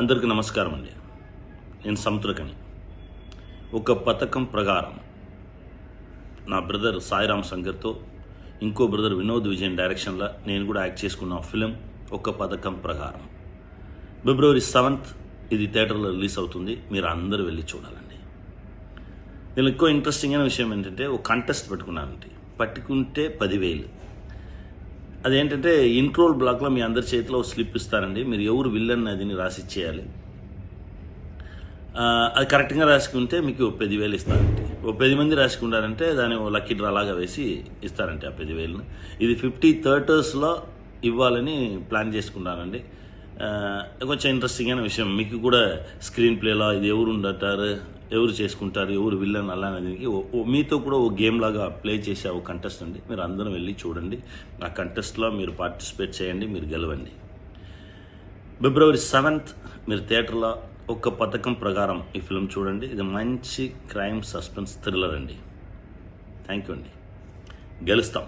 అందరికీ నమస్కారం అండి. నేను సముద్రకని. ఒక పథకం ప్రకారం నా బ్రదర్ సాయిరామ్ శంకర్తో ఇంకో బ్రదర్ వినోద్ విజయన్ డైరెక్షన్లో నేను కూడా యాక్ట్ చేసుకున్న ఫిలిం ఒక పథకం ప్రకారం February 7th ఇది థియేటర్లో రిలీజ్ అవుతుంది. మీరు అందరూ వెళ్ళి చూడాలండి. నేను ఎక్కువ ఇంట్రెస్టింగ్ అయిన విషయం ఏంటంటే ఒక కంటెస్ట్ పెట్టుకున్నానండి. పట్టుకుంటే 10,000. అదేంటంటే ఇంట్రోల్ బ్లాక్లో మీ అందరి చేతిలో స్లిప్ ఇస్తారండి. మీరు ఎవరు విల్లన్ అదిని రాసి ఇచ్చేయాలి. అది కరెక్ట్గా రాసుకుంటే మీకు 10,000 ఇస్తారండి. 10 మంది రాసుకుంటారంటే దాన్ని లక్కీ డ్రా లాగా వేసి ఇస్తారంటే ఆ 10,000. ఇది 50 థియేటర్స్లో ఇవ్వాలని ప్లాన్ చేసుకున్నానండి. కొంచెం ఇంట్రెస్టింగ్ అయిన విషయం. మీకు కూడా స్క్రీన్ ప్లేలో ఇది ఎవరు ఉండటారు, ఎవరు చేసుకుంటారు, ఎవరు విల్లన్ అలా అనేది మీతో కూడా ఓ గేమ్ లాగా ప్లే చేసే ఒక కంటెస్ట్ అండి. మీరు అందరూ వెళ్ళి చూడండి. ఆ కంటెస్ట్లో మీరు పార్టిసిపేట్ చేయండి, మీరు గెలవండి. February 7th మీరు థియేటర్లో ఒక పథకం ప్రకారం ఈ ఫిల్మ్ చూడండి. ఇది మంచి క్రైమ్ సస్పెన్స్ థ్రిల్లర్ అండి. థ్యాంక్ యూ అండి. గెలుస్తాం.